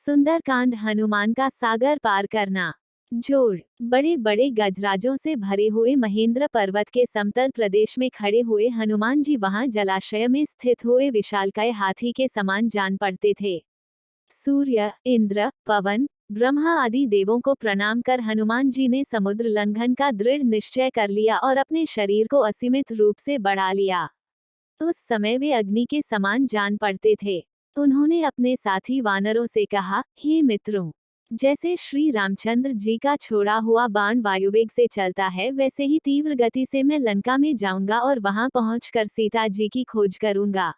सुंदरकांड हनुमान का सागर पार करना। जोड़। बड़े बड़े गजराजों से भरे हुए महेंद्र पर्वत के समतल प्रदेश में खड़े हुए हनुमान जी वहां जलाशय में स्थित हुए विशालकाय हाथी के समान जान पड़ते थे। सूर्य, इंद्र, पवन, ब्रह्मा आदि देवों को प्रणाम कर हनुमान जी ने समुद्र लंघन का दृढ़ निश्चय कर लिया और अपने शरीर को असीमित रूप से बढ़ा लिया। उस समय वे अग्नि के समान जान पड़ते थे। उन्होंने अपने साथी वानरों से कहा, हे मित्रों, जैसे श्री रामचंद्र जी का छोड़ा हुआ बाण वायुवेग से चलता है, वैसे ही तीव्र गति से मैं लंका में जाऊंगा और वहां पहुंचकर सीता जी की खोज करूंगा।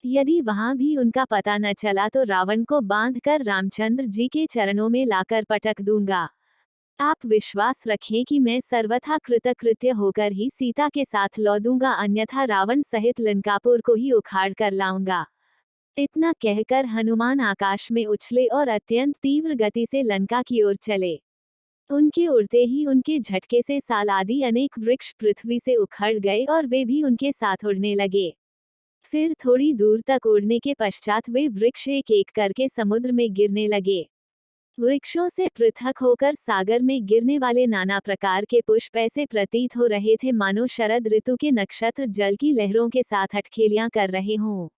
यदि वहां भी उनका पता न चला तो रावण को बांधकर रामचंद्र जी के चरणों में लाकर पटक दूंगा। आप विश्वास रखें कि मैं सर्वथा कृतकृत्य होकर ही सीता के साथ लौटूंगा, अन्यथा रावण सहित लंकापुर को ही उखाड़ कर लाऊंगा। इतना कहकर हनुमान आकाश में उछले और अत्यंत तीव्र गति से लंका की ओर चले। उनके उड़ते ही उनके झटके से साल आदि अनेक वृक्ष पृथ्वी से उखड़ गए और वे भी उनके साथ उड़ने लगे। फिर थोड़ी दूर तक उड़ने के पश्चात वे वृक्ष एक एक करके समुद्र में गिरने लगे। वृक्षों से पृथक होकर सागर में गिरने वाले नाना प्रकार के पुष्प ऐसे प्रतीत हो रहे थे मानो शरद ऋतु के नक्षत्र जल की लहरों के साथ अटखेलियां कर रहे हों।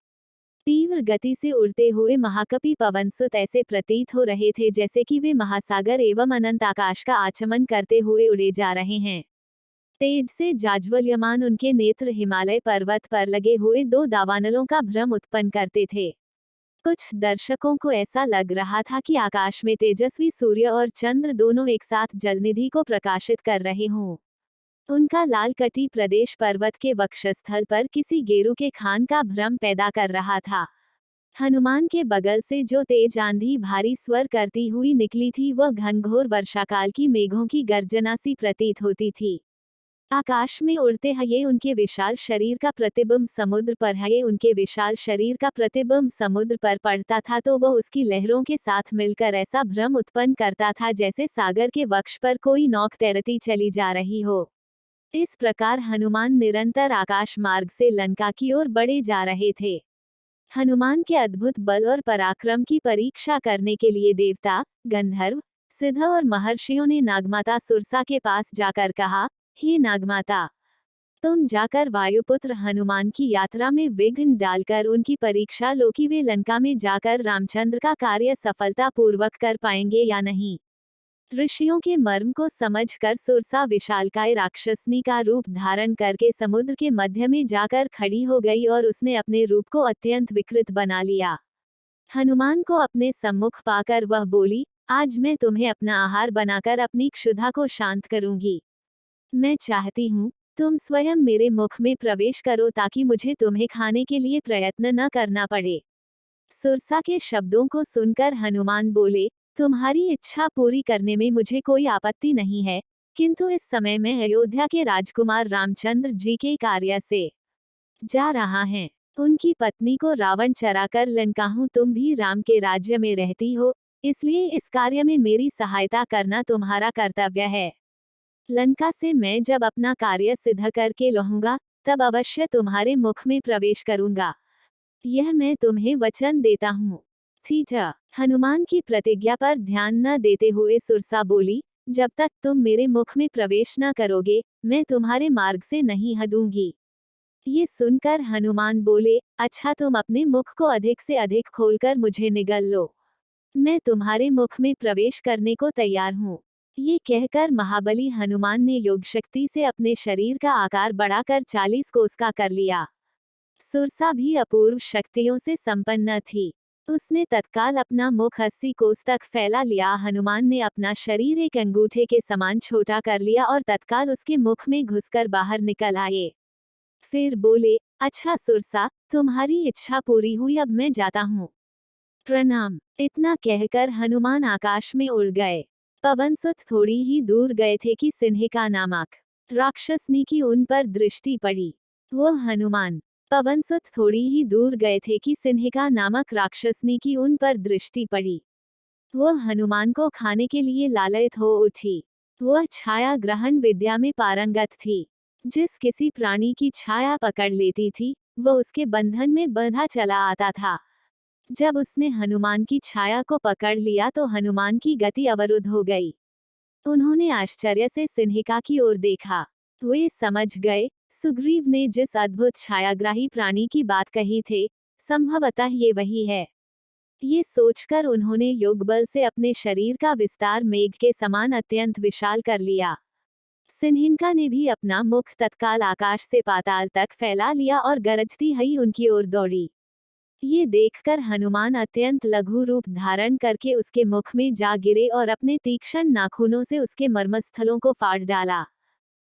तीव्र गति से उड़ते हुए महाकपि पवनसुत ऐसे प्रतीत हो रहे थे जैसे कि वे महासागर एवं अनंत आकाश का आचमन करते हुए उड़े जा रहे हैं। तेज से जाज्वल्यमान उनके नेत्र हिमालय पर्वत पर लगे हुए दो दावानलों का भ्रम उत्पन्न करते थे। कुछ दर्शकों को ऐसा लग रहा था कि आकाश में तेजस्वी सूर्य और चंद्र दोनों एक साथ जलनिधि को प्रकाशित कर रहे हों। उनका लाल कटी प्रदेश पर्वत के वक्षस्थल पर किसी गेरू के खान का भ्रम पैदा कर रहा था। हनुमान के बगल से जो तेज आंधी भारी स्वर करती हुई निकली थी वह घनघोर वर्षाकाल की मेघों की गर्जना सी प्रतीत होती थी। आकाश में उड़ते हुए उनके विशाल शरीर का प्रतिबिंब समुद्र पर है, उनके विशाल शरीर का प्रतिबिंब समुद्र पर पड़ता था तो वह उसकी लहरों के साथ मिलकर ऐसा भ्रम उत्पन्न करता था जैसे सागर के वक्ष पर कोई नौक तैरती चली जा रही हो। इस प्रकार हनुमान निरंतर आकाश मार्ग से लंका की ओर बढ़े जा रहे थे। हनुमान के अद्भुत बल और पराक्रम की परीक्षा करने के लिए देवता, गंधर्व, सिद्ध और महर्षियों ने नागमाता सुरसा के पास जाकर कहा, हे नागमाता, तुम जाकर वायुपुत्र हनुमान की यात्रा में विघ्न डालकर उनकी परीक्षा लो कि वे लंका में जाकर रामचंद्र का कार्य सफलतापूर्वक कर पाएंगे या नहीं। ऋषियों के मर्म को समझकर सुरसा विशालकाय राक्षसनी का रूप धारण करके समुद्र के मध्य में जाकर खड़ी हो गई और उसने अपने रूप को अत्यंत विकृत बना लिया। हनुमान को अपने सम्मुख पाकर वह बोली, आज मैं तुम्हें अपना आहार बनाकर अपनी क्षुधा को शांत करूंगी। मैं चाहती हूँ तुम स्वयं मेरे मुख में प्रवेश करो ताकि मुझे तुम्हें खाने के लिए प्रयत्न न करना पड़े। सुरसा के शब्दों को सुनकर हनुमान बोले, तुम्हारी इच्छा पूरी करने में मुझे कोई आपत्ति नहीं है, किंतु इस समय मैं अयोध्या के राजकुमार रामचंद्र जी के कार्य से जा रहा है। उनकी पत्नी को रावण चराकर लंका हूँ, तुम भी राम के राज्य में रहती हो, इसलिए इस कार्य में मेरी सहायता करना तुम्हारा कर्तव्य है। लंका से मैं जब अपना कार्य सिद्ध करके लौटूंगा तब अवश्य तुम्हारे मुख में प्रवेश करूंगा। यह मैं तुम्हें वचन देता हूँ। सीता, हनुमान की प्रतिज्ञा पर ध्यान न देते हुए सुरसा बोली, जब तक तुम मेरे मुख में प्रवेश न करोगे, मैं तुम्हारे मार्ग से नहीं हटूंगी। ये सुनकर हनुमान बोले, अच्छा, तुम अपने मुख को अधिक से अधिक खोलकर मुझे निगल लो। मैं तुम्हारे मुख में प्रवेश करने को तैयार हूँ। ये कहकर महाबली हनुमान ने योग शक्ति से अपने शरीर का आकार बढ़ाकर 40 कोस का कर लिया। सुरसा भी अपूर्व शक्तियों से संपन्न थी। उसने तत्काल अपना मुख 80 कोस तक फैला लिया। हनुमान ने अपना शरीर एक अंगूठे के समान छोटा कर लिया और तत्काल उसके मुख में घुसकर बाहर निकल आए। फिर बोले, अच्छा सुरसा, तुम्हारी इच्छा पूरी हुई, अब मैं जाता हूँ। प्रणाम। इतना कहकर हनुमान आकाश में उड़ गए। पवनसुत थोड़ी ही दूर गए थे कि सिंहिका नामक राक्षसनी की उन पर दृष्टि पड़ी। वो हनुमान पवनसुत थोड़ी ही दूर गए थे कि सिंहिका नामक राक्षसनी की उन पर दृष्टि पड़ी। वो हनुमान को खाने के लिए लालयित हो उठी। वह छाया ग्रहण विद्या में पारंगत थी। जिस किसी प्राणी की छाया पकड़ लेती थी, वह उसके बंधन में बंधा चला आता था। जब उसने हनुमान की छाया को पकड़ लिया तो हनुमान की गति अवरुद्ध हो गई। उन्होंने आश्चर्य से सिंहिका की ओर देखा। वे समझ गए, सुग्रीव ने जिस अद्भुत छायाग्राही प्राणी की बात कही थी, संभवतः ये वही है। ये सोचकर उन्होंने योगबल से अपने शरीर का विस्तार मेघ के समान अत्यंत विशाल कर लिया। सिंहिका ने भी अपना मुख तत्काल आकाश से पाताल तक फैला लिया और गरजती हुई उनकी ओर दौड़ी। ये देखकर हनुमान अत्यंत लघु रूप धारण करके उसके मुख में जा गिरे और अपने तीक्ष्ण नाखूनों से उसके मर्मस्थलों को फाड़ डाला।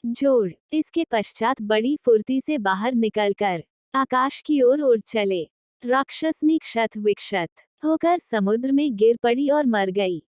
जोड़ इसके पश्चात बड़ी फुर्ती से बाहर निकलकर आकाश की ओर उड़ चले। राक्षसनी क्षत विक्षत होकर समुद्र में गिर पड़ी और मर गई।